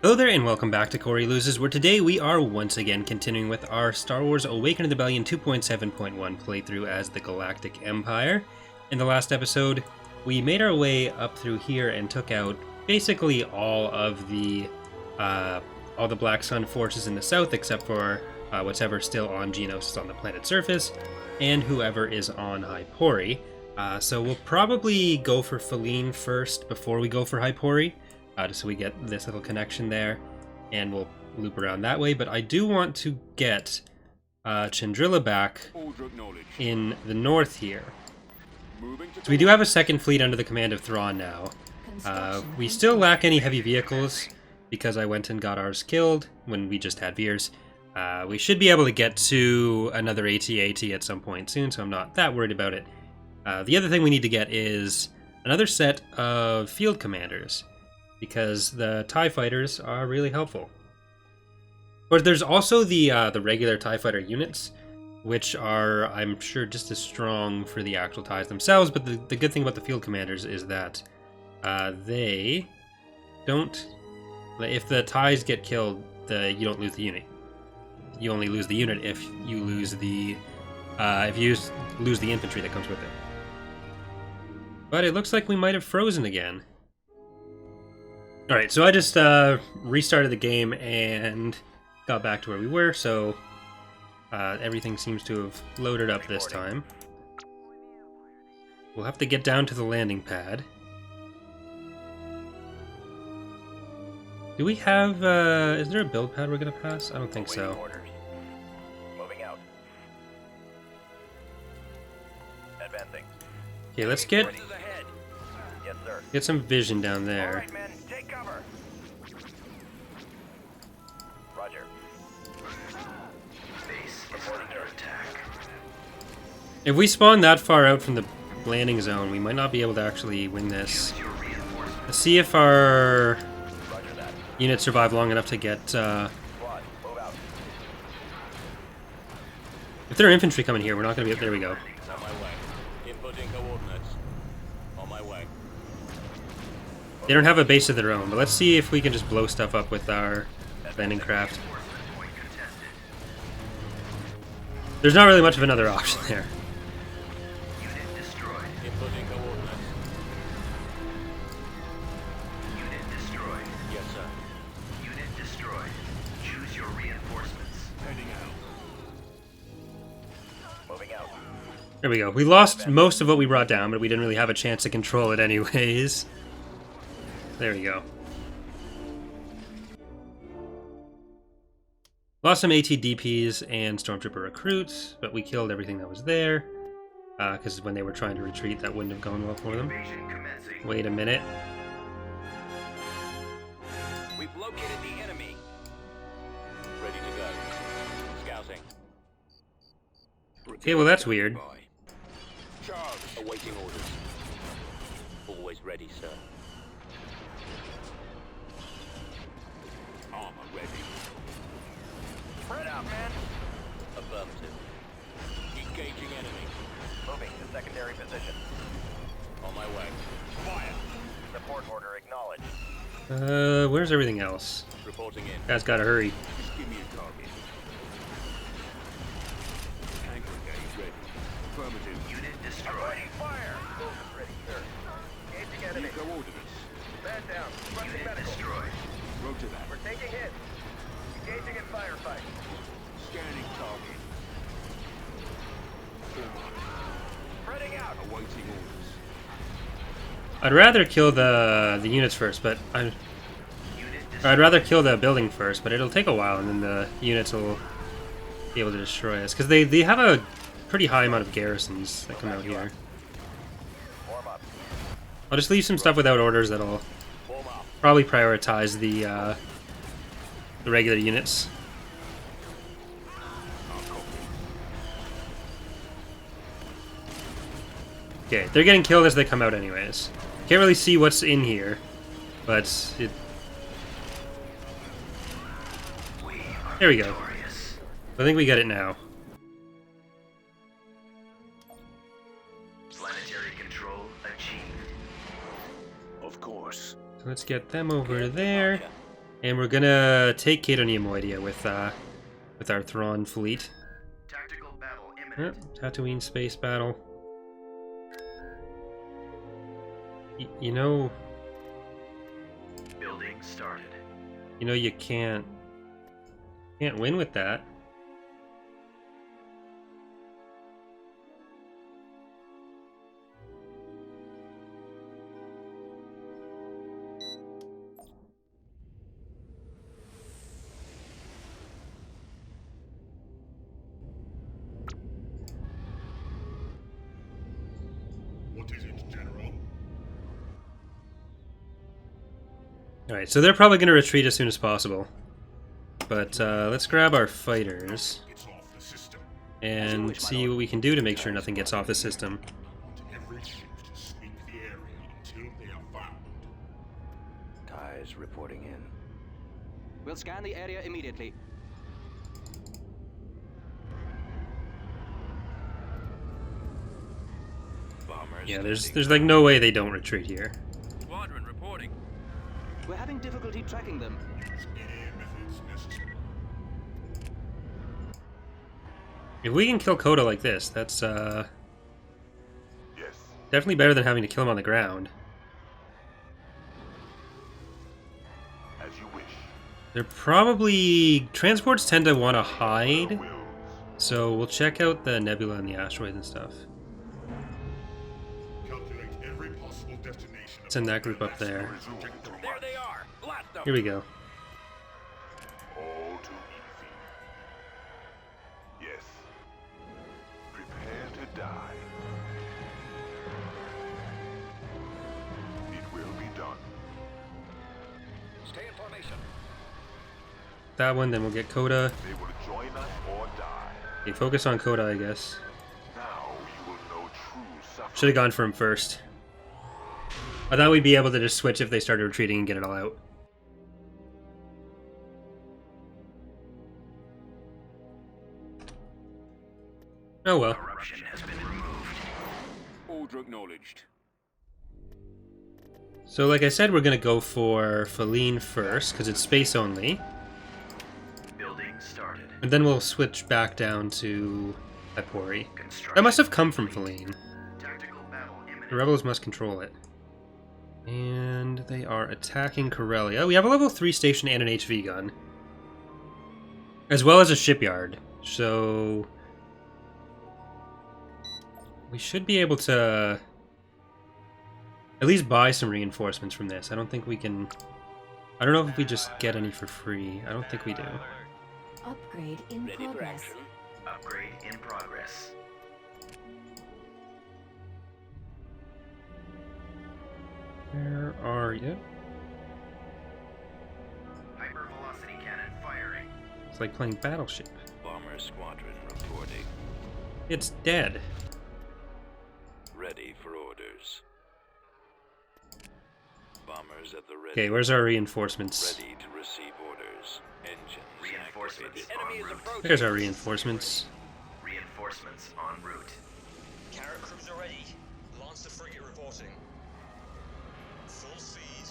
Hello there and welcome back to Corey Loses, where today we are once again continuing with our Star Wars Awakened Rebellion 2.7.1 playthrough as the Galactic Empire. In the last episode, we made our way up through here and took out basically all the Black Sun forces in the south, except for whatever still on Geonosis on the planet's surface, and whoever is on Hypori. So we'll probably go for Feline first before we go for Hypori. Just so we get this little connection there, and we'll loop around that way. But I do want to get Chandrila back in the north here. So we do have a second fleet under the command of Thrawn now. We still lack any heavy vehicles because I went and got ours killed when we just had Veers. We should be able to get to another AT-AT at some point soon, so I'm not that worried about it. The other thing we need to get is another set of field commanders, because the TIE fighters are really helpful. But there's also the regular TIE fighter units, which are, I'm sure, just as strong for the actual TIEs themselves, but the good thing about the field commanders is that they don't... If the TIEs get killed, you don't lose the unit. You only lose the unit if you lose the infantry that comes with it. But it looks like we might have frozen again. Alright, so I just restarted the game and got back to where we were, so everything seems to have loaded up this time. We'll have to get down to the landing pad. Do we have, is there a build pad we're going to pass? I don't think so. Moving out. Advancing. Okay, let's get Yes, sir. some vision down there. All right, men, take cover. Roger. Base is under attack. If we spawn that far out from the landing zone, we might not be able to actually win this. Let's see if our units survive long enough to get... Squad, move out. If there are infantry coming here, we're not going to be... There we go. On my way. Inputting coordinates. On my way. They don't have a base of their own, but let's see if we can just blow stuff up with our landing craft. There's not really much of another option there. Unit destroyed. Inputting coordinates. Unit destroyed. Yes, sir. Unit destroyed. Choose your reinforcements. Heading out. Moving out. There we go. We lost most of what we brought down, but we didn't really have a chance to control it anyways. There we go. Lost some ATDPs and Stormtrooper recruits, but we killed everything that was there. Because when they were trying to retreat, that wouldn't have gone well for them. Invasion commencing. Wait a minute. We've located the enemy. Ready to go. Scouting. Okay, well that's weird. Charge. Awaiting orders. Always ready, sir. Armor ready. Spread out, man. Affirmative. Engaging enemy. Moving to secondary position. On my way. Fire. Support order acknowledged. Where's everything else? Reporting in. Guys gotta hurry. Give me a target. Tank brigade ready. Affirmative. Unit destroyed. Avoiding fire. Ready, sir. Engaging enemy. Coordinates. Man down. Unit destroyed. Roger that. We're taking hits. Engaging in firefight. Scanning target. Spreading out. Awaiting orders. I'd rather kill the units first, but I'd rather kill the building first, but it'll take a while, and then the units will be able to destroy us. Because they have a pretty high amount of garrisons that come out here. Warm up. I'll just leave some stuff without orders that'll Form up. probably prioritize the regular units. Okay, they're getting killed as they come out anyways. Can't really see what's in here, but it... There we go. I think we got it now. Planetary control achieved. Of course. So let's get them over there. And we're gonna take Cato Neimoidia with our Thrawn fleet. Tactical battle imminent. Yep, Tatooine space battle. You know, Building started. you can't win with that. What is it, General? Alright, so they're probably going to retreat as soon as possible. But let's grab our fighters It's off the system. and see what we can do to make sure nothing gets off the system. I want every ship to sweep the area until they are found. Ties reporting in. We'll scan the area immediately. Bombers. Yeah, there's like no way they don't retreat here. Squadron reporting. We're having difficulty tracking them. Use any methods necessary. If we can kill Coda like this, that's Yes. definitely better than having to kill him on the ground. As you wish. They're probably... Transports tend to want to hide, Wills. so we'll check out the nebula and the asteroids and stuff. Calculate every possible destination. Send that group up there. There they are. Blast them. Here we go. All too easy. Yes. Prepare to die. It will be done. Stay in formation. That one, then we'll get Coda. They will join us or die. Okay, focus on Coda, I guess. Now you will know true suffering. Should have gone for him first. I thought we'd be able to just switch if they started retreating and get it all out. Oh well. Corruption has been removed. Order acknowledged. So like I said, we're gonna go for Feline first, because it's space only. Building started. And then we'll switch back down to Hypori. Construction. That must have come from Feline. Tactical battle imminent. The rebels must control it. And they are attacking Corellia. We have a level 3 station and an HV gun. As well as a shipyard. So... we should be able to... at least buy some reinforcements from this. I don't think we can... I don't know if we just get any for free. I don't think we do. Upgrade in Ready for progress. action. Upgrade in progress. Where are you? Hypervelocity cannon firing. It's like playing Battleship. Bomber squadron reporting. It's dead. Ready for orders. Bombers at the ready. Okay, where's our reinforcements? Ready to receive orders. Engines Reinforcements activated. en Enemy is route. approaching. There's our reinforcements. Reinforcements en route. Carrot cruiser ready. Lancer frigate reporting. Full speed.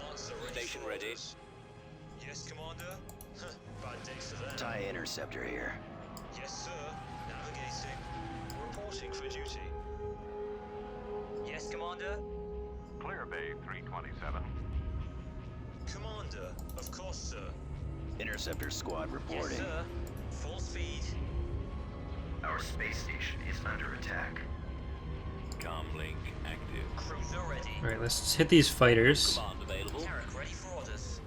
Lancer ready. Station for ready. orders. Yes, Commander. Bad day for them. TIE interceptor here. Yes, sir. Navigating. Reporting for duty. Yes, Commander. Clear Bay 327. Commander. Of course, sir. Interceptor squad Yes, sir. Full speed. Our space station is under attack. Comlink active. Cruiser ready. Alright, let's hit these fighters. Command available. Carrot ready for orders.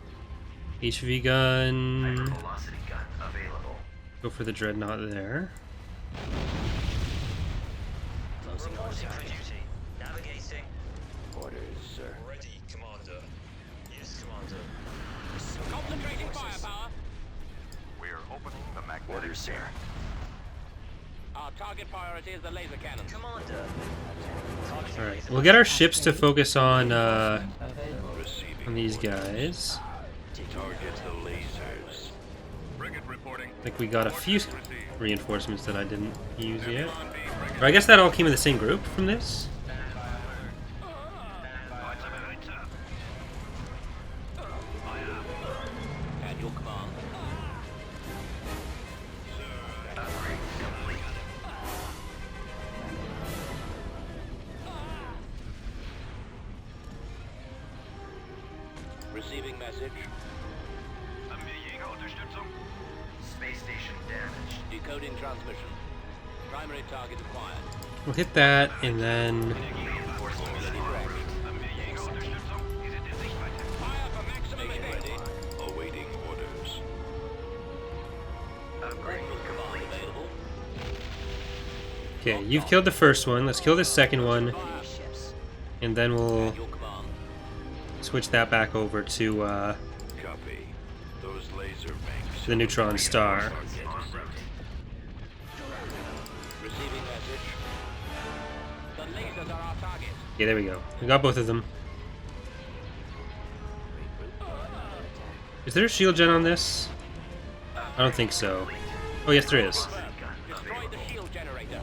HV gun. Hypervelocity gun available. Go for the dreadnought there. Closing on Reporting for target. duty. Navigating. Orders, sir. Ready, Commander. Yes, Commander. Concentrating firepower. We're opening the magnetic. Orders, sir. Our target priority is the laser cannon. Commander. Alright, we'll get our ships to focus on Receiving these orders. guys. Target the lasers. Frigate reporting. I think we got a few reinforcements that I didn't use yet. Or I guess that all came in the same group from this? Receiving message. Space station damaged. Decoding transmission. Primary target acquired. We'll hit that, and then Reinforcements en route. Fire for maximum ready. Awaiting orders. Upgrade Command available. okay, you've killed the first one. Let's kill the second one, and then we'll Your command. switch that back over to Copy. Those laser banks. the neutron star. Receiving message. The lasers are our target. Okay, there we go. We got both of them. Is there a shield gen on this? I don't think so. Oh, yes, there is. Destroy the shield generator.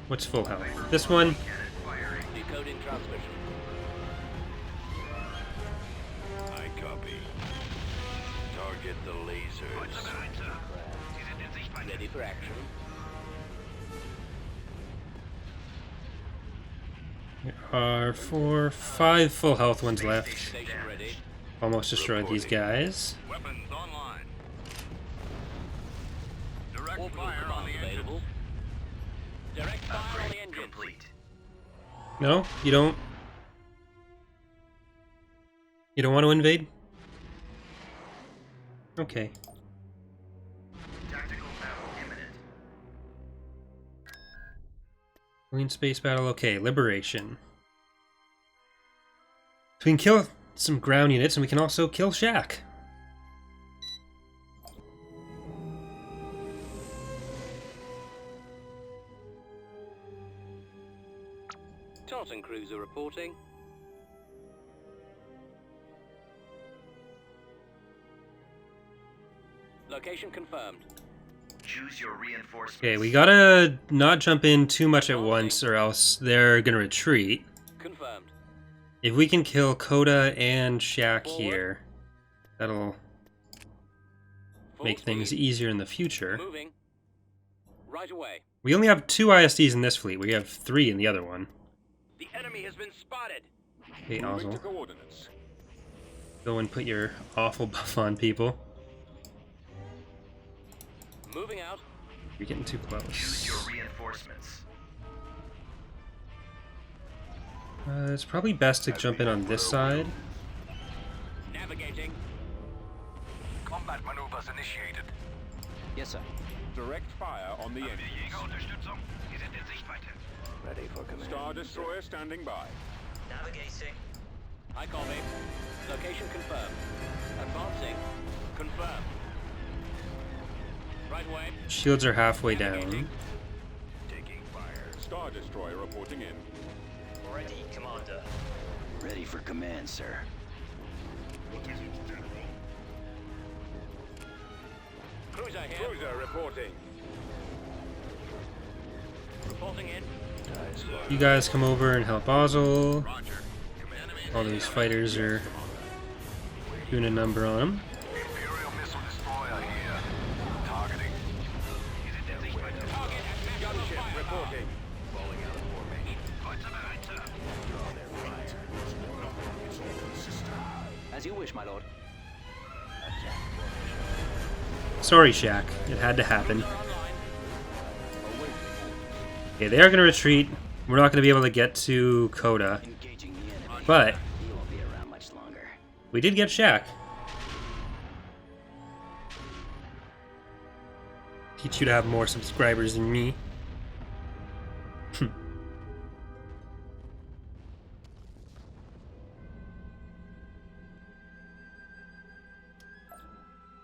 What's full health? This one. Decoding transmission. I copy. Target the lasers. Ready for action. There are 5 full health ones left. Station ready. Almost destroyed these guys. Weapons online. Direct fire on the available. Direct fire on the engine. Complete. No, you don't. You don't want to invade? Okay. Tactical battle imminent. Clean space battle. Okay, liberation. So we can kill some ground units, and we can also kill Shaq. Tartan cruiser reporting. Location confirmed. Choose your reinforcements. Okay, we gotta not jump in too much at once, or else they're gonna retreat. Confirmed. If we can kill Coda and Shaq here, that'll Full make things speed. easier in the future. Moving. Right away. We only have 2 ISDs in this fleet. We have 3 in the other one. The enemy has been spotted. Hey, Ozzel. Coordinates. Go and put your awful buff on people. Moving out. You're getting too Choose close. your reinforcements. It's probably best to jump in on this side. Navigating. Combat maneuvers initiated. Yes, sir. Direct fire on the enemy. Ready for command. Star Destroyer standing by. Navigating. I copy. Location confirmed. Advancing. Confirmed. Right away. Shields are halfway down. Taking fire. Star Destroyer reporting in. Ready, Commander. Ready for command, sir. Cruiser here. Cruiser reporting. Reporting in. You guys come over and help Ozzel. Roger. All these fighters are doing a number on them. Imperial missile destroyer here. Targeting. Target at gunship reporting. Falling out of formation. As you wish, my lord. Sorry, Shaq. It had to happen. Online. Okay, they are going to retreat. We're not going to be able to get to Coda. Engaging the enemy. But He won't be around much longer. we did get Shaq. Teach you to have more subscribers than me.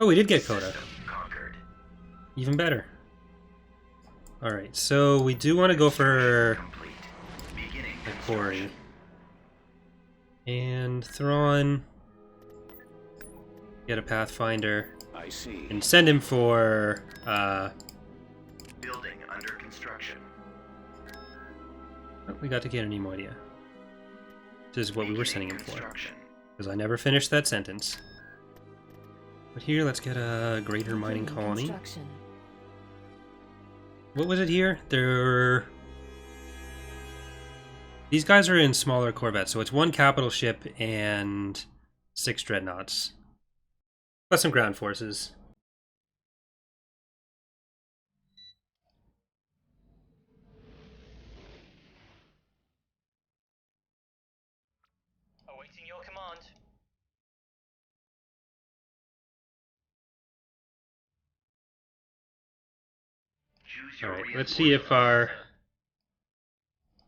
Oh, we did get Coda. Conquered. Even better. Alright, so we do want to go for Complete. Beginning Hypori. And Thrawn. Get a Pathfinder. I see. And send him for, building under construction. oh, we got to get an Emoidia. This is what we were sending him for. Construction. Because I never finished that sentence. But here, let's get a greater mining colony. Construction. What was it here? These guys are in smaller corvettes, so it's 1 capital ship and 6 dreadnoughts. Plus some ground forces. Awaiting your command. Alright, let's see if our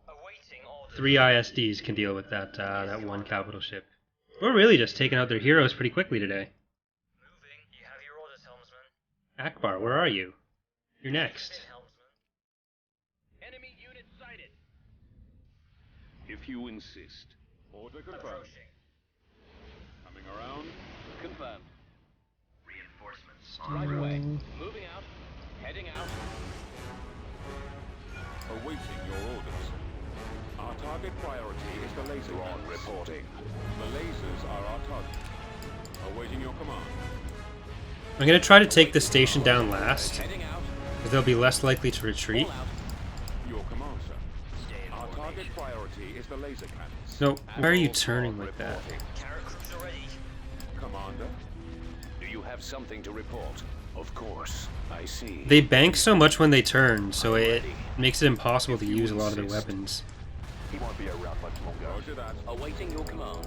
Awaiting orders. 3 ISDs can deal with that that one capital ship. We're really just taking out their heroes pretty quickly today. Moving. You have your orders, helmsman. Akbar, where are you? You're next. Helmsman. Enemy unit sighted. If you insist. Order confirmed. Approaching. Coming around. Confirmed. Reinforcements. Right away. Moving out. Heading out. Awaiting your orders. Our target priority is the laser. Thrawn reporting. The lasers are our target. Awaiting your command. I'm going to try to take the station down last, Heading out. because they'll be less likely to retreat. All out. Your command, sir. Our target priority is the laser cannons. No, why are you turning like that? Carrot cruiser ready. Commander. Do you have something to report? Of course. I see. They bank so much when they turn, so it makes it impossible to use a lot of their weapons. He won't be around much longer. Roger that. Awaiting your command.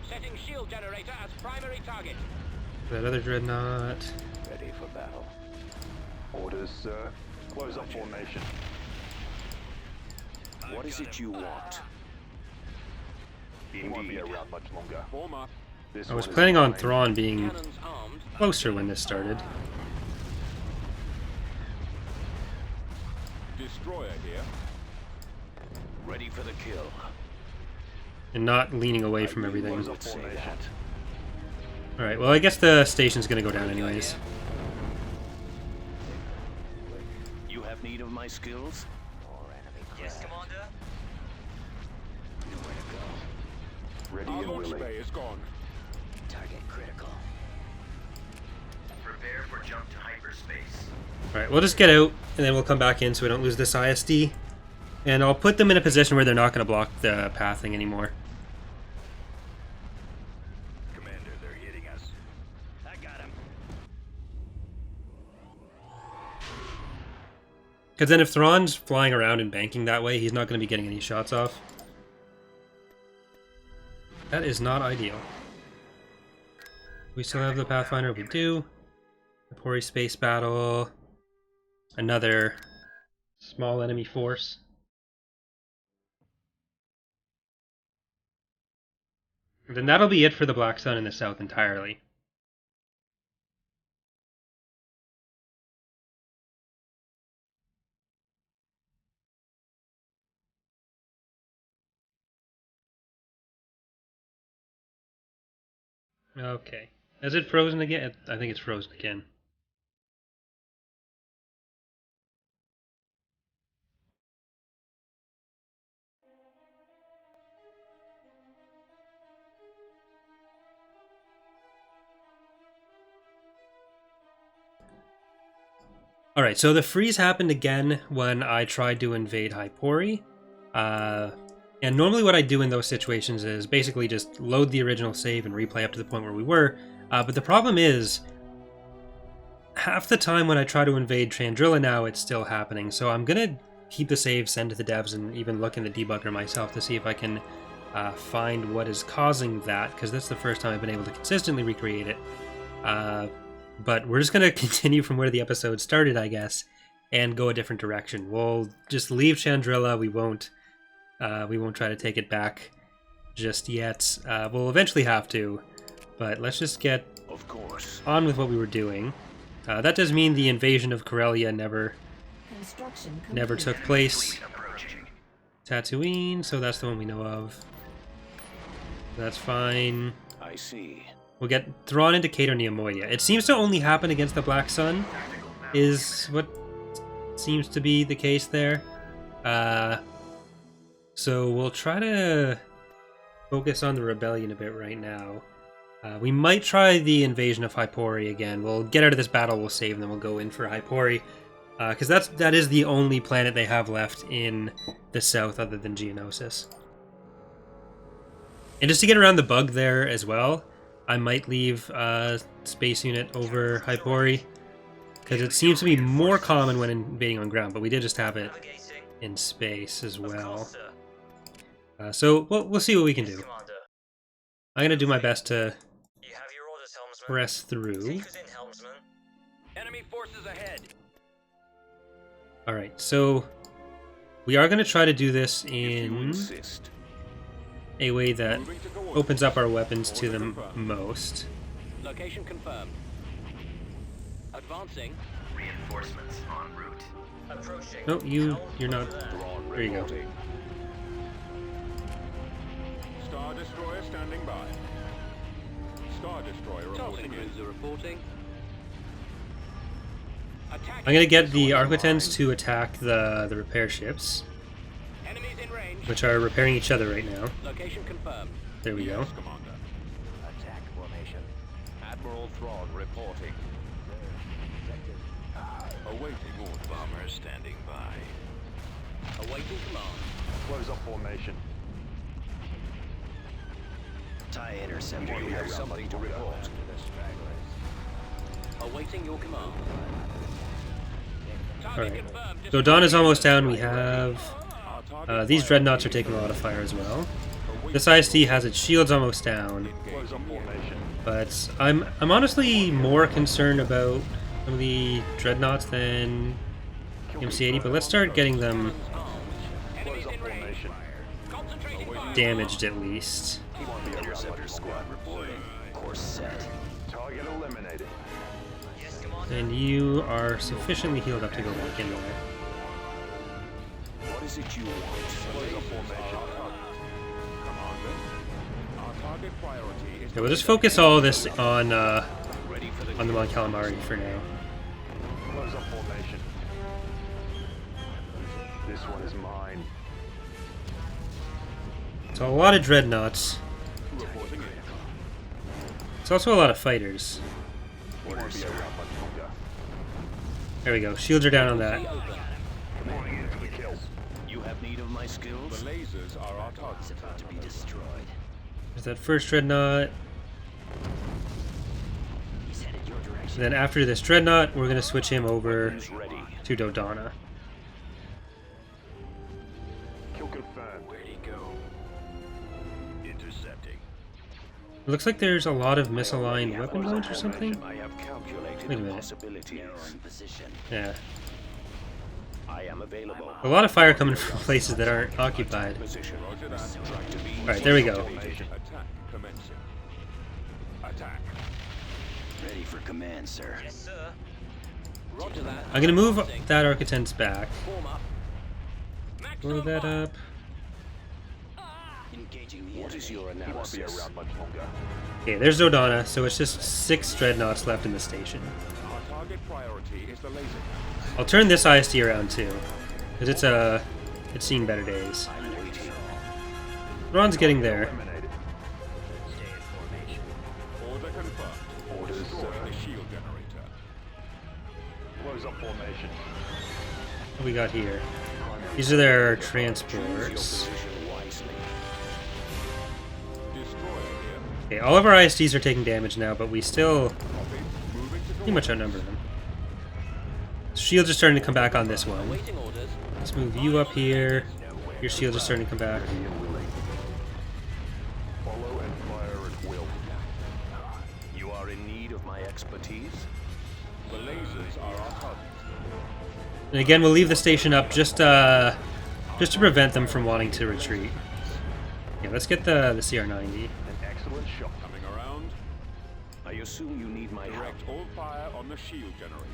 Setting shield generator as primary target. That other dreadnought. Ready for battle. Orders, sir. Close up formation. What is it you want? He won't be around much longer. Form up. This I was one is planning on mine. Thrawn being Cannons armed. closer when this started. Destroyer here. Ready for the kill. And not leaning away from everything. Close up formation. Alright, well I guess the station's gonna go down anyways. You have need of my skills? Yes, Commander. Nowhere to go. Ready Our and launch willing. bay is gone. Target critical. Prepare for jump to hyperspace. Alright, we'll just get out, and then we'll come back in so we don't lose this ISD. And I'll put them in a position where they're not going to block the pathing anymore. Commander, they're hitting us. I got him. Because then if Thrawn's flying around and banking that way, he's not going to be getting any shots off. That is not ideal. We still have the Pathfinder, we do. Hypori space battle. Another small enemy force. And then that'll be it for the Black Sun in the south entirely. Okay. Is it frozen again? I think it's frozen again. Alright, so the freeze happened again when I tried to invade Hypori. And normally what I do in those situations is basically just load the original save and replay up to the point where we were. But the problem is, half the time when I try to invade Chandrilla now, it's still happening. So I'm going to keep the save, send to the devs, and even look in the debugger myself to see if I can find what is causing that, because that's the first time I've been able to consistently recreate it. But we're just going to continue from where the episode started, I guess, and go a different direction. We'll just leave Chandrilla. We won't try to take it back just yet. We'll eventually have to, but let's just get Of course. on with what we were doing. That does mean the invasion of Corellia never took place. Tatooine, so that's the one we know of. That's fine. I see. We'll get Thrawn into Cato Neomoia. It seems to only happen against the Black Sun, is what seems to be the case there. So we'll try to focus on the rebellion a bit right now. We might try the invasion of Hypori again. We'll get out of this battle, we'll save, and then we'll go in for Hypori. Because that is the only planet they have left in the south other than Geonosis. And just to get around the bug there as well, I might leave space unit over Hypori, because it seems to be more common when invading on ground, but we did just have it Navigating. in space as Of well. course, sir. So we'll see what we can Yes, do. Commander. I'm going to do my best to You have your orders, helmsman. press through. Take us in, helmsman. Enemy forces ahead. Alright, so we are going to try to do this If you in insist. a way that Moving to coordinates. opens up our weapons to Order the confirmed. most. Location confirmed. Advancing. Reinforcements en route. Approaching. No, you're not. Thrawn There you go. reporting. Star Destroyer standing by. Star Destroyer Targeting reporting in. cruiser reporting. Attack. I'm going to get the Arquitens to attack the repair ships, Enemies in range. which are repairing each other right now. Location confirmed. There we go. Yes, Commander. Attack formation. Admiral Thrawn reporting. Awaiting orders. Bomber standing by. Awaiting command. Close up formation. TIE Do you have something to report? Awaiting your command. Target Alright. confirmed. So Dawn is almost down. We have Our target these dreadnoughts are taking a lot of fire as well. This ISD has its shields almost down, Close up formation. but I'm honestly more concerned about some of the dreadnoughts than MC-80. But let's start getting them Enemies Close up in range. formation. Concentrating fire. damaged at least. Interceptor squad reporting. Course set. Target eliminated. Yes, Commander. And you are sufficiently healed up to go back in there. What is it you want? Close up formation. Commander. Our target priority is Okay, we'll just focus all this on Ready for the the Mon Calamari for now. Close up formation. This one is mine. So a lot of dreadnoughts. reporting in. It's also a lot of fighters. Won't be around much longer. There we go. Shields are down on that. Moving in for the kill. You have need of my skills? The lasers are our target. About to be destroyed. There's that first dreadnought. He's headed your direction. And then after this dreadnought, we're going to switch him over Who's ready? to Dodonna. Kill confirmed. Where'd he go? Intercepting. It looks like there's a lot of misaligned weapon modes or something. I have calculated Wait a the minute. possibilities. In position. Yeah. I am available. A lot of fire coming from places that aren't occupied. Position. Roger that. Alright, there we go. Attack commencing. Attack. Ready for command, sir. Yes, sir. Roger that. I'm going to move that Architens back. Form up. Blow that up. Engaging the What is your He won't be analysis? around much longer. Okay, there's Dodonna, so it's just 6 dreadnoughts left in the station. Our target priority is the laser. I'll turn this ISD around too, because it's seen better days. Thrawn's getting there. Eliminated. Stay in formation. Order confirmed. Orders, Destroy sir. the shield generator. Close up formation. What do we got here? These are their Choose your transports. position wisely. Destroyer here. Okay, all of our ISDs are taking damage now, but we still Copy. Moving to pretty much outnumber them. Shields are starting to come back on this one. Awaiting orders. Let's move you up here. Your shields are starting to come back. Ready and willing. Follow and fire at will. You are in need of my expertise? The lasers are our target. And again, we'll leave the station up just to prevent them from wanting to retreat. Yeah, let's get the CR-90. An excellent shot. Coming around. I assume you need my help. Direct all fire on the shield generator.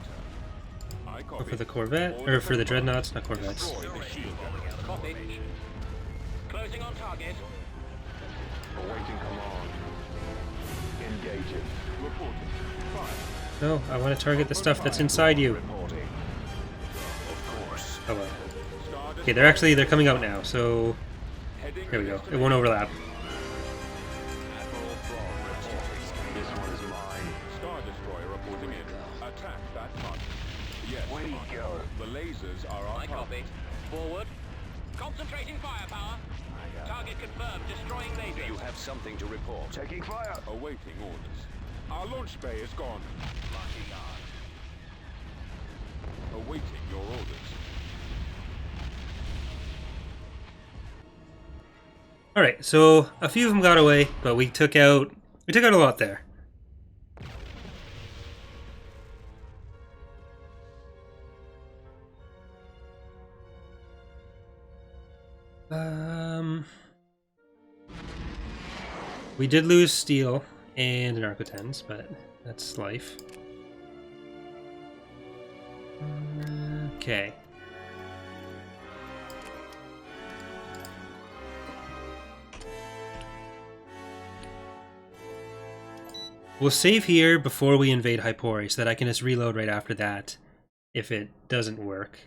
I Go copy. for the Corvette, or for the dreadnoughts, not Corvettes. Destroy the shield generator. Copy. Closing on target. Awaiting command. Engaging. Reporting. Fire. No, I want to target the stuff that's inside you. Reporting. Of course. Oh well. Star Okay, they're coming out now, so heading there we go. destination. It won't overlap. Admiral Thrawn reporting. This one is mine. Star Destroyer reporting in. Attack that target. Yes. Way to go. The lasers are our I target. copy. Forward. Concentrating firepower. Target confirmed. Destroying lasers. You have something to report. Taking fire. Awaiting orders. Our launch bay is gone. Locking on. Awaiting your orders. All right, so a few of them got away, but we took out a lot there. We did lose steel and narcotens, but that's life. Okay. We'll save here before we invade Hypori so that I can just reload right after that if it doesn't work.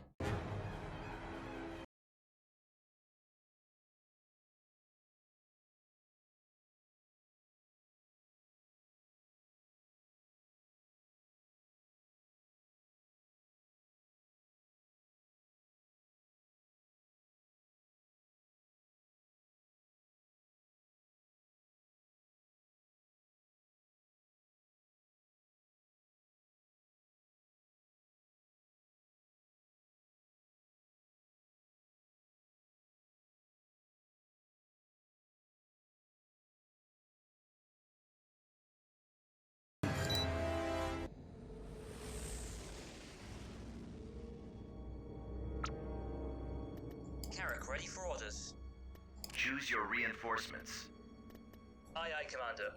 Carrick, ready for orders. Choose your reinforcements. Aye, aye, Commander.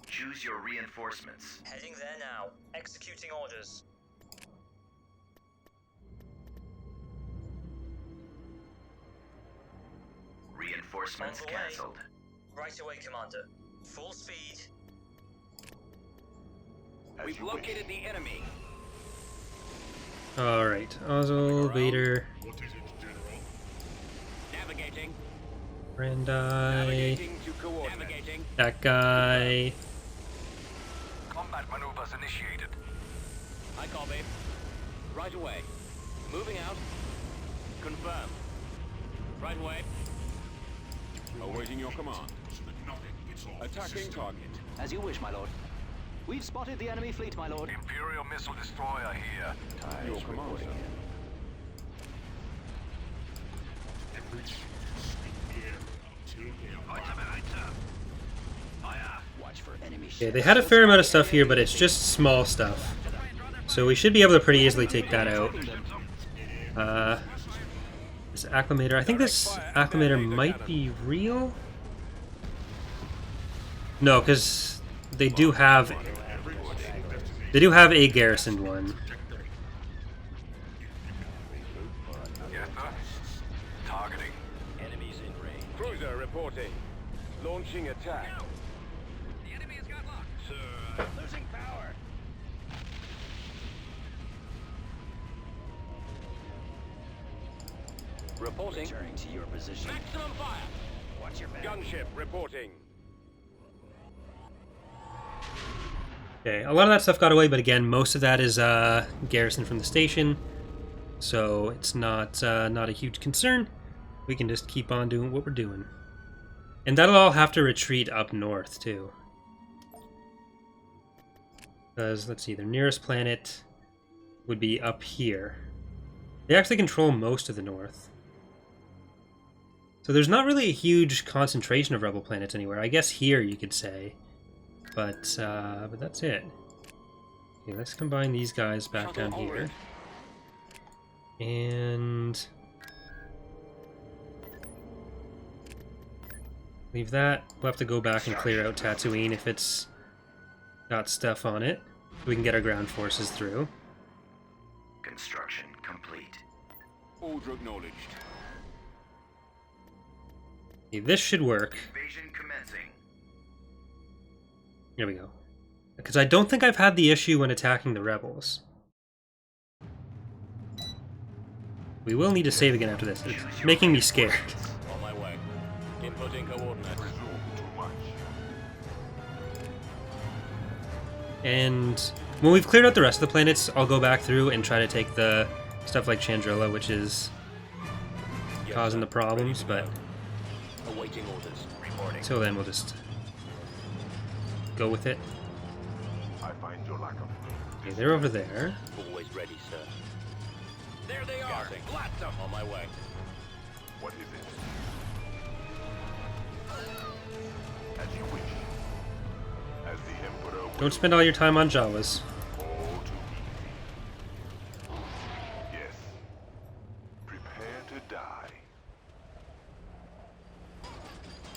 Choose your reinforcements. Heading there now. Executing orders. Reinforcements On the way. cancelled. Right away, Commander. Full speed. We've located the enemy. Alright, Ozzel, Vader, What is it, General? Navigating. Brandi, Navigating to coordinate. Navigating. that guy. Combat maneuvers initiated. I copy. Right away. Moving out. Confirmed. Right away. Awaiting your command. So that nothing gets off the Attacking system. target. As you wish, my lord. We've spotted the enemy fleet, my lord. Imperial missile destroyer here. Your command, sir. Everything in the area until nearby. Watch for enemy Yeah, they had a fair amount of stuff here, but it's just small stuff. So we should be able to pretty easily take that out. This acclimator, I think this acclimator might be real? No, because they do have a garrisoned one. Targeting. Enemies in range. Cruiser reporting. Launching attack. The enemy has got locked. Sir. Losing power. Reporting. Returning to your position. Maximum fire. Watch your back. Gunship reporting. Okay, a lot of that stuff got away, but again, most of that is garrison from the station, so it's not a huge concern. We can just keep on doing what we're doing. And that'll all have to retreat up north, too. Because, let's see, their nearest planet would be up here. They actually control most of the north. So there's not really a huge concentration of rebel planets anywhere. I guess here, you could say. But that's it. Okay, let's combine these guys back down here. And leave that. We'll have to go back and clear out Tatooine if it's got stuff on it. We can get our ground forces through. Construction complete. Order acknowledged. Okay, this should work. Invasion commencing. There we go. Because I don't think I've had the issue when attacking the rebels. We will need to save again after this. It's making me scared. On my way. Inputting coordinates. And when we've cleared out the rest of the planets, I'll go back through and try to take the stuff like Chandrilla, which is causing the problems, but Awaiting orders. Reporting. until then we'll just go with it. I find your lack of Okay, they're over there. Always ready, sir. There they are. Blast them. On my way. what is it? As you wish. As the Emperor will. Don't spend all your time on Jawas. All too easy. Yes. Prepare to die.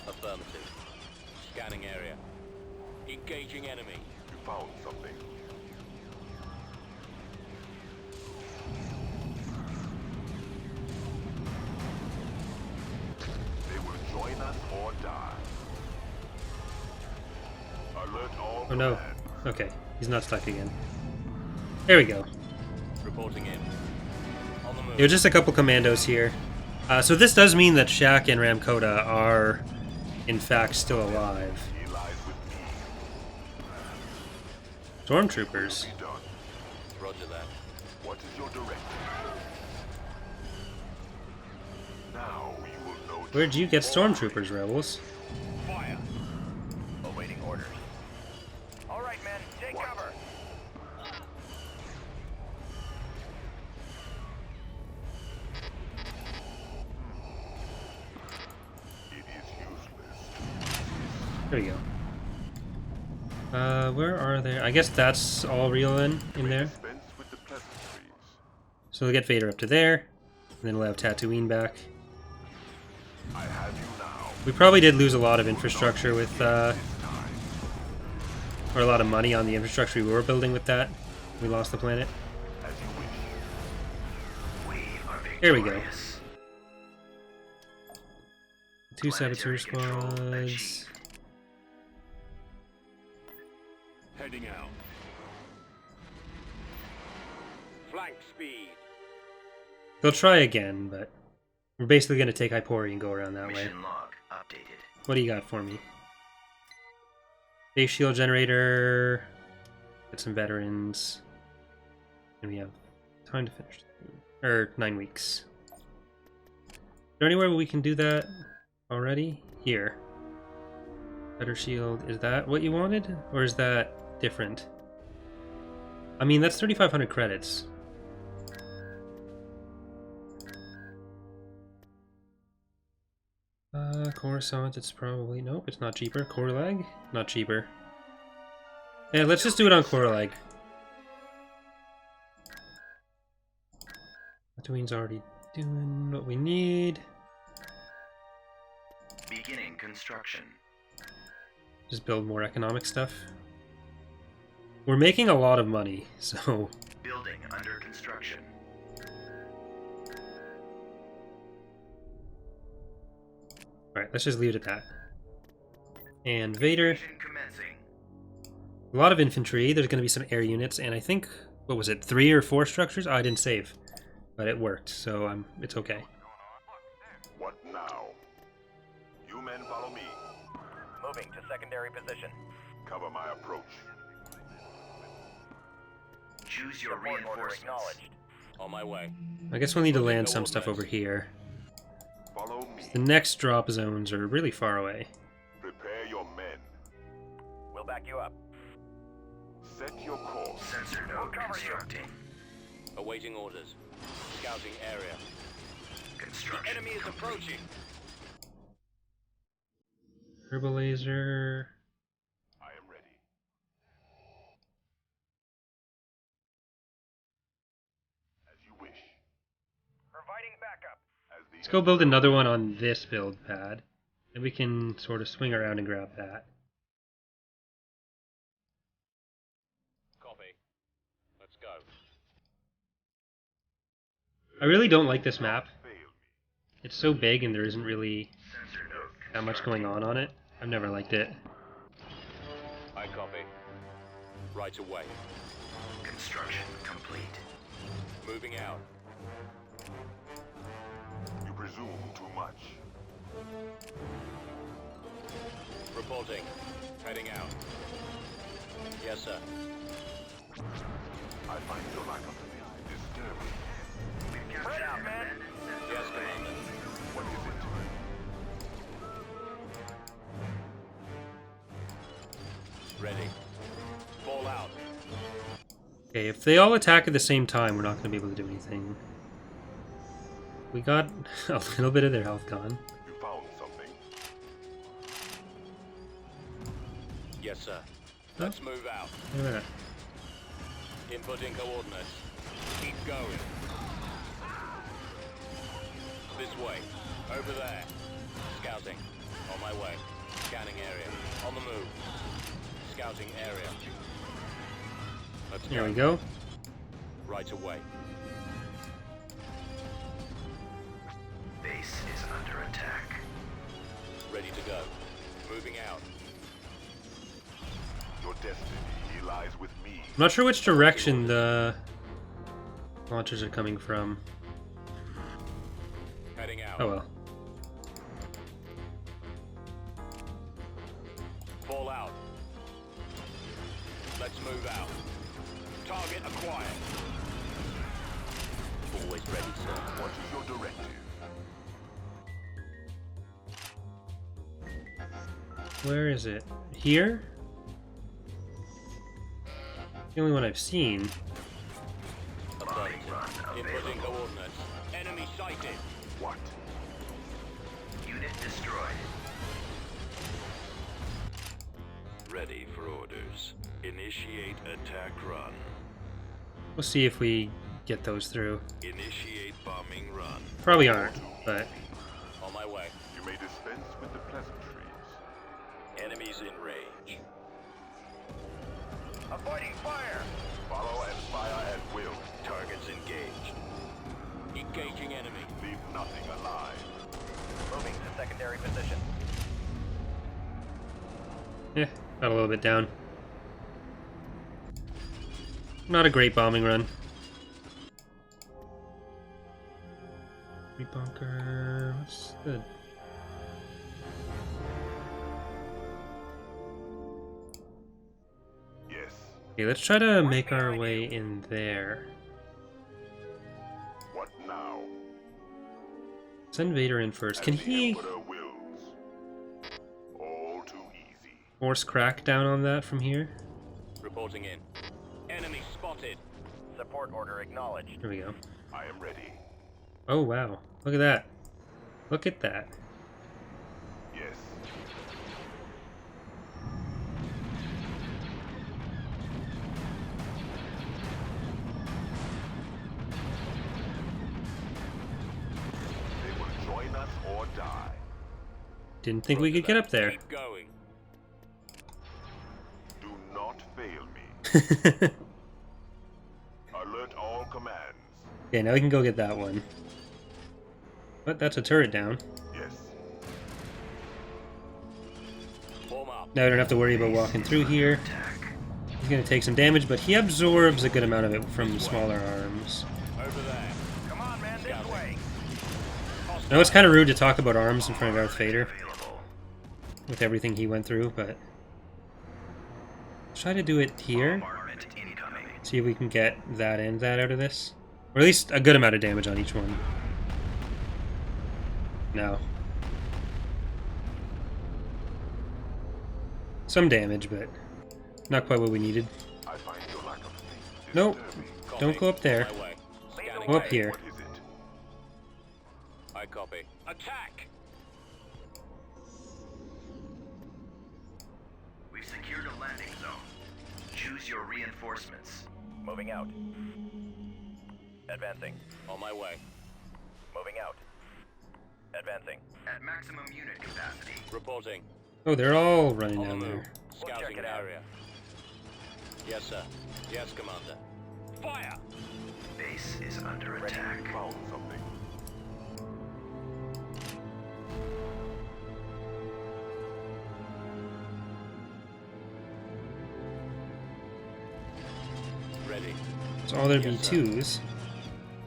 Affirmative. Scanning area. Engaging enemy. You found something. They will join us or die. Alert all Oh no. command. Okay, he's not stuck again. There we go. Reporting in. On the move. There were just a couple commandos here. So this does mean that Shaq and Ramkota are, in fact, still alive. He lies with me. Stormtroopers. Be done. Roger that. What is your directive? Now you will know. Where'd you get stormtroopers, rebels? Fire. Awaiting orders. All right, men. Take cover. It is useless. There we go. Where are they? I guess that's all real in there. Dispense with the pleasantries. So we'll get Vader up to there, and then we'll have Tatooine back. I have you now. We probably did lose a lot of infrastructure with, This time. or a lot of money on the infrastructure we were building with that. We lost the planet. As you wish. We are Here we go. victorious. 2 saboteur Planetary control squads. achieved. Heading out. Flank speed. They'll try again, but we're basically going to take Hypori and go around that way. Mission log updated. What do you got for me? Base shield generator. Get some veterans. And we have time to finish. Or 9 weeks. Is there anywhere we can do that already? Here. Better shield. Is that what you wanted? Or is that different? I mean, that's 3,500 credits. Coruscant, it's probably... Nope, it's not cheaper. Corellia? Not cheaper. Yeah, let's just do it on Corellia. Tatooine's already doing what we need. Beginning construction. Just build more economic stuff. We're making a lot of money, so... Building under construction. Alright, let's just leave it at that. And Vader. Mission commencing. A lot of infantry. There's going to be some air units, and I think... What was it? 3 or 4 structures? Oh, I didn't save. But it worked, so it's okay. What now? You men follow me. Moving to secondary position. Cover my approach. Choose your Support order reinforcements. acknowledged. On my way. I guess we'll need to land some stuff over here. Follow me. The next drop zones are really far away. Prepare your men. We'll back you up. Set your course. Sensor node cover you. constructing. Awaiting orders. Scouting area. Construction Enemy is complete. approaching. Turbo laser. I am ready. As you wish. Providing backup. As the Let's go build another one on this build pad. And we can sort of swing around and grab that. Copy. Let's go. I really don't like this map. failed me. It's so big and there isn't really Sensor node that much going on it. I've never liked it. I copy. Right away. construction complete. Moving out. You presume too much. Reporting. Heading out. Yes, sir. I find your lack of disturbing. We've captured out, man. independent sensor Yes, array. Commander. Okay, if they all attack at the same time, we're not going to be able to do anything. We got a little bit of their health gone. You found something. Yes, sir. Let's move out. Look at that. Inputting coordinates. Keep going. This way. Over there. Scouting. On my way. Scanning area. On the move. Scouting area. Let's There go. we go. Right away. Base is under attack. Ready to go. Moving out. Your destiny lies with me. I'm not sure which direction the launchers are coming from. Heading out. Oh well. Fall out. Let's move out. Target acquired. Always ready, sir. What is your directive? Where is it? Here? The only one I've seen. Affirmative. Inputting coordinates. Enemy sighted. What? Unit destroyed. Ready for orders. Initiate attack run. We'll see if we get those through. Initiate bombing run. Probably aren't, but On my way. You may dispense with the pleasantries. Enemies in range. Avoiding fire. Follow and fire at will. Targets engaged. Engaging enemy. Leave nothing alive. Moving to secondary position. yeah, got a little bit down. Not a great bombing run. Rebunker. What's the... Yes. Okay, let's try to make our way in there. What now? Send Vader in first. Can As the he Emperor wills. All too easy. force crack down on that from here? Reporting in. Enemy spotted. Support order acknowledged. There we go. I am ready. Oh wow. Look at that. Look at that. Yes. They will join us or die. Didn't think we could get up there. Keep going. Do not fail me. Alert all commands. Okay, now we can go get that one. But that's a turret down. Yes. Form up. Now we don't have to worry about walking through here. He's gonna take some damage, but he absorbs a good amount of it from smaller arms. Over there. Come on, man, this way. I know it's kind of rude to talk about arms in front of Darth Vader with everything he went through, but let's try to do it here. See if we can get that and that out of this. Or at least a good amount of damage on each one. No. Some damage, but not quite what we needed. I find your lack of faith Nope. disturbing. Don't go up there. On my way. Scanning Go up area. here. What is it? I copy. Attack! We've secured a landing zone. Choose your reinforcements. Moving out. Advancing. On my way. Moving out. Advancing. At maximum unit capacity. Reporting. Oh, they're all running On the down move. there. Scouting check it out. area. Yes, sir. Yes, Commander. Fire! Base is under attack. Found something. Ready. So all their Yes, sir. B2s.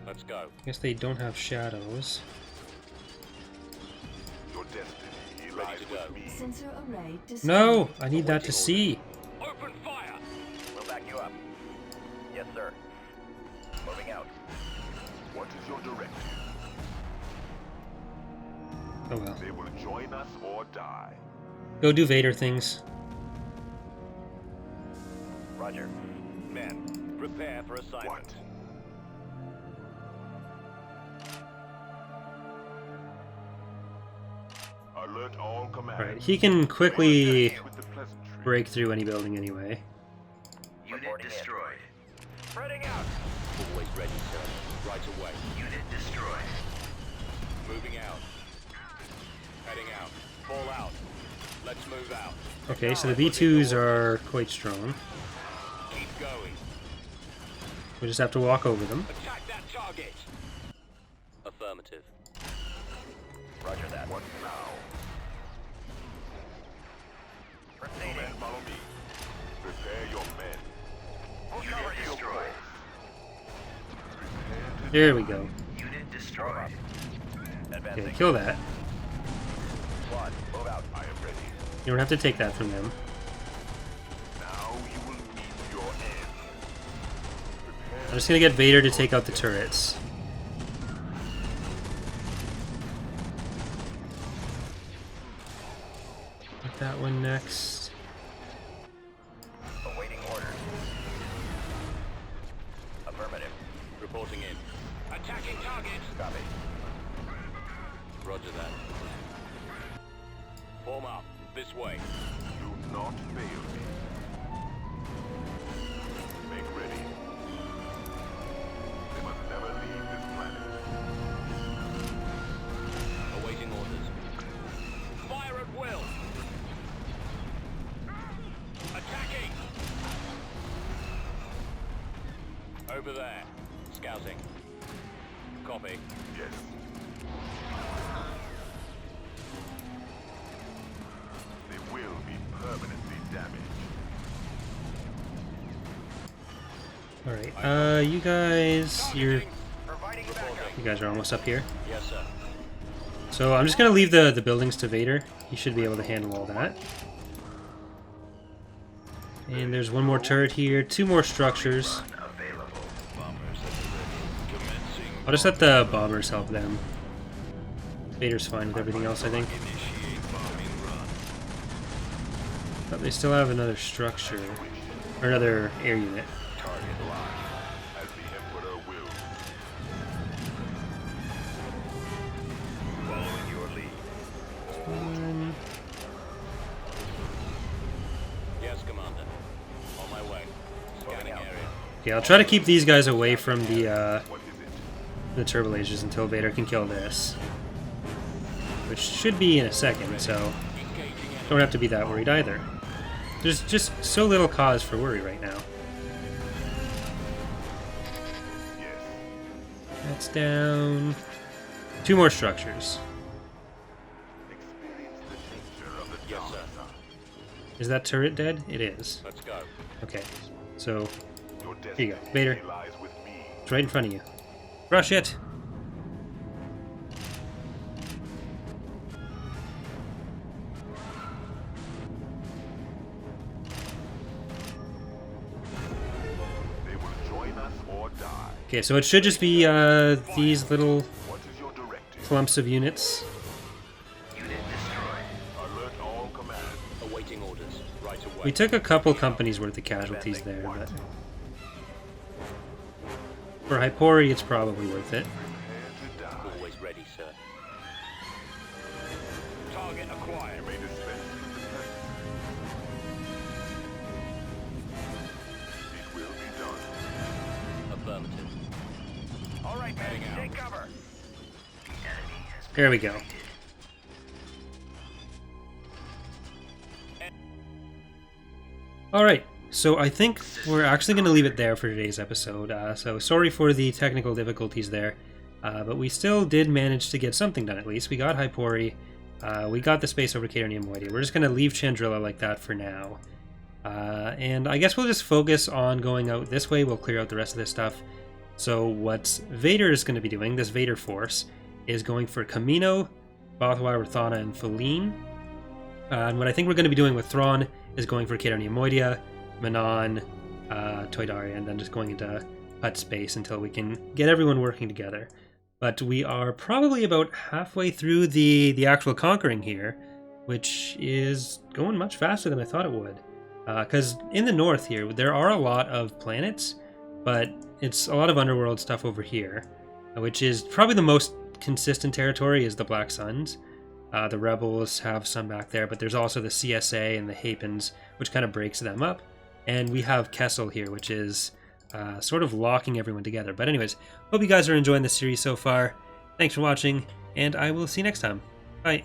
Let's go. I guess they don't have shadows. Your destiny Ready lies to with go. me. Sensor array destroyed. No! I need that to see. Open fire! We'll back you up. Yes, sir. Moving out. What is your directive? Oh well. They will join us or die. Go do Vader things. Roger. Men, Prepare for assignment. Alert all command. Alright, he can quickly With the pleasantry. break through any building anyway. Unit destroyed. Spreading out. Always ready, sir. Right away. Unit destroyed. Moving out. Heading out. Fall out. Let's move out. Okay, so the V2s are quite strong. Keep going. We just have to walk over them. Attack that target. Affirmative. Roger that. What now? Proceeding. Men, follow me. Prepare your men. We'll cover Unit you. destroyed. Prepare to There we go. Unit destroyed. Okay, Advancing. kill that. Squad, move out. I am ready. You don't have to take that from them. Now you will meet your end. I'm just gonna get Vader to take out the turrets. Get that one next. Awaiting orders. Affirmative. Reporting in. Attacking target. Copy. Roger that. Form up. This way. Do not fail me. Make ready. They must never leave this planet. Awaiting orders. Fire at will. Attacking. Over there. Scouting. Copy. Yes. They will be permanently damaged. Alright, you guys, you Providing backup. guys are almost up here. Yes, sir. So I'm just gonna leave the buildings to Vader. He should be able to handle all that. And there's one more turret here, two more structures. Available. Bombers at the ready. Commencing. I'll just let the bombers help them. Vader's fine with everything else, I think. Initiate bombing run. But they still have another structure, or another air unit. Target locked, as the Emperor will. Following your lead. Yes, Commander. On my way. Scanning area. Okay, I'll try to keep these guys away from the What is it? the turbo lasers until Vader can kill this, which should be in a second. So Engaging don't have to be that worried either. There's just so little cause for worry right now. Yes. That's down. Two more structures. Experience the nature of the Yes, dark sir. side. Is that turret dead? It is. Let's go. Okay, so Your here you go, destiny Vader. lies with me. It's right in front of you. Rush it! They will join us or die. Okay, so it should just be these little What is your directive? clumps of units. Unit destroyed. Alert all command. Awaiting orders. Right away. We took a couple companies worth of casualties there, but for Hypori, it's probably worth it. Prepare to die. Always ready, sir. Target acquired. You may dispense with the pleasure. It will be done. Affirmative. All right, Heading men. out. Take cover. The enemy has been There we go. defeated. Alright, so I think we're actually going to leave it there for today's episode. So sorry for the technical difficulties there, but we still did manage to get something done at least. We got Hypori, we got the space over Catering Moidia. We're just going to leave Chandrilla like that for now. And I guess we'll just focus on going out this way. We'll clear out the rest of this stuff. So what Vader is going to be doing, this Vader Force, is going for Kamino, Bothawar, Rathana, and Feline. And what I think we're going to be doing with Thrawn is going for Catering Moidia, Manon, Toydaria, and then just going into Hut space until we can get everyone working together. But we are probably about halfway through the actual conquering here, which is going much faster than I thought it would. Because in the north here, there are a lot of planets, but it's a lot of underworld stuff over here, which is probably the most consistent territory is the Black Suns. The Rebels have some back there, but there's also the CSA and the Hapens, which kind of breaks them up. And we have Kessel here, which is sort of locking everyone together. But anyways, hope you guys are enjoying the series so far. Thanks for watching, and I will see you next time. Bye.